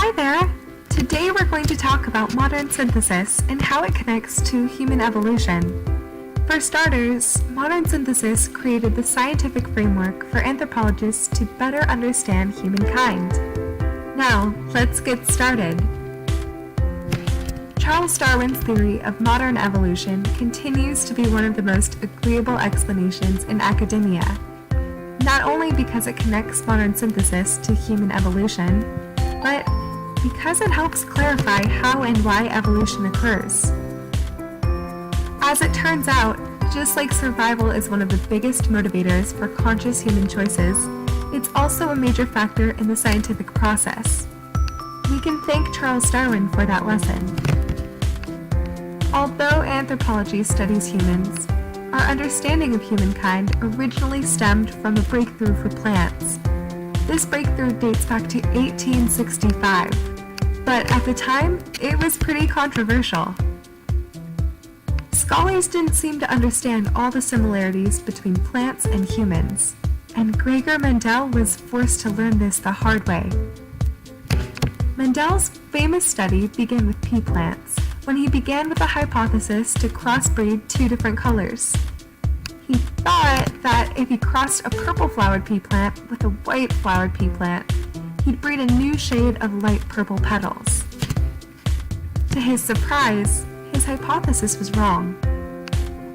Hi there! Today we're going to talk about modern synthesis and how it connects to human evolution. For starters, modern synthesis created the scientific framework for anthropologists to better understand humankind. Now, let's get started. Charles Darwin's theory of modern evolution continues to be one of the most agreeable explanations in academia, not only because it connects modern synthesis to human evolution, but because it helps clarify how and why evolution occurs. As it turns out, just like survival is one of the biggest motivators for conscious human choices, it's also a major factor in the scientific process. We can thank Charles Darwin for that lesson. Although anthropology studies humans, our understanding of humankind originally stemmed from a breakthrough for plants. This breakthrough dates back to 1865, but at the time, it was pretty controversial. Scholars didn't seem to understand all the similarities between plants and humans, and Gregor Mendel was forced to learn this the hard way. Mendel's famous study began with pea plants, when he began with a hypothesis to crossbreed two different colors. He thought that if he crossed a purple-flowered pea plant with a white-flowered pea plant, he'd breed a new shade of light purple petals. To his surprise, his hypothesis was wrong.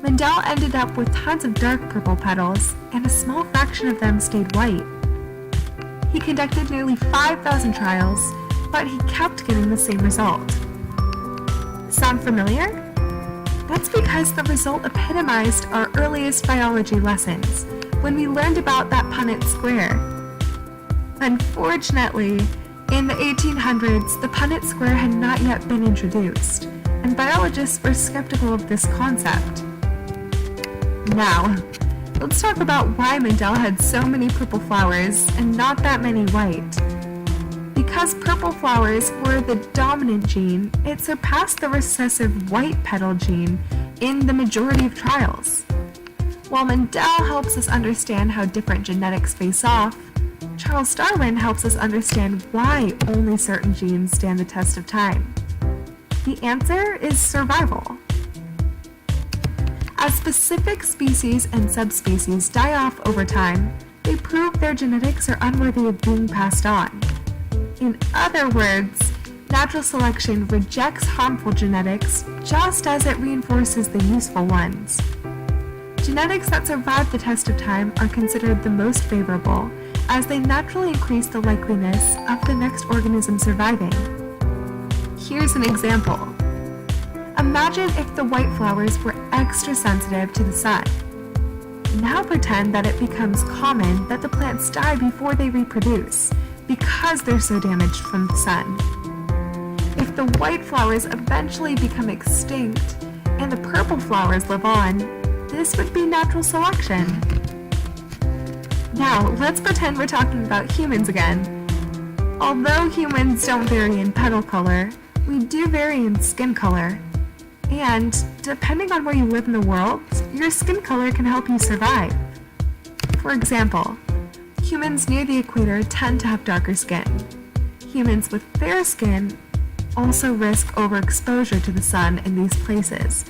Mendel ended up with tons of dark purple petals, and a small fraction of them stayed white. He conducted nearly 5,000 trials, but he kept getting the same result. Sound familiar? That's because the result epitomized our earliest biology lessons, when we learned about that Punnett square. Unfortunately, in the 1800s, the Punnett square had not yet been introduced, and biologists were skeptical of this concept. Now, let's talk about why Mendel had so many purple flowers and not that many white. Because purple flowers were the dominant gene, it surpassed the recessive white petal gene in the majority of trials. While Mendel helps us understand how different genetics face off, Charles Darwin helps us understand why only certain genes stand the test of time. The answer is survival. As specific species and subspecies die off over time, they prove their genetics are unworthy of being passed on. In other words, natural selection rejects harmful genetics just as it reinforces the useful ones. Genetics that survive the test of time are considered the most favorable, as they naturally increase the likeliness of the next organism surviving. Here's an example. Imagine if the white flowers were extra sensitive to the sun. Now pretend that it becomes common that the plants die before they reproduce, because they're so damaged from the sun. If the white flowers eventually become extinct and the purple flowers live on, this would be natural selection. Now, let's pretend we're talking about humans again. Although humans don't vary in petal color, we do vary in skin color. And, depending on where you live in the world, your skin color can help you survive. For example, humans near the equator tend to have darker skin. Humans with fair skin also risk overexposure to the sun in these places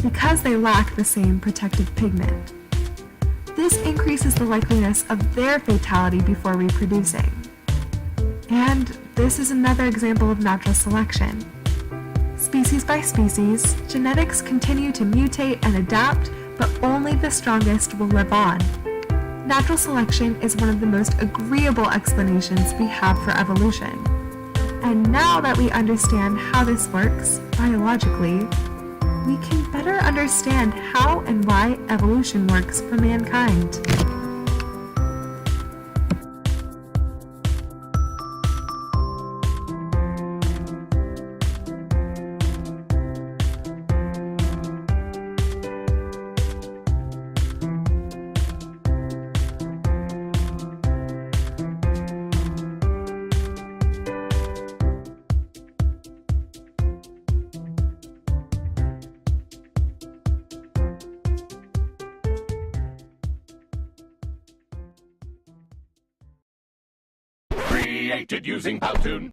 because they lack the same protective pigment. This increases the likeliness of their fatality before reproducing. And this is another example of natural selection. Species by species, genetics continue to mutate and adapt, but only the strongest will live on. Natural selection is one of the most agreeable explanations we have for evolution. And now that we understand how this works biologically, we can better understand how and why evolution works for mankind. Created using Powtoon.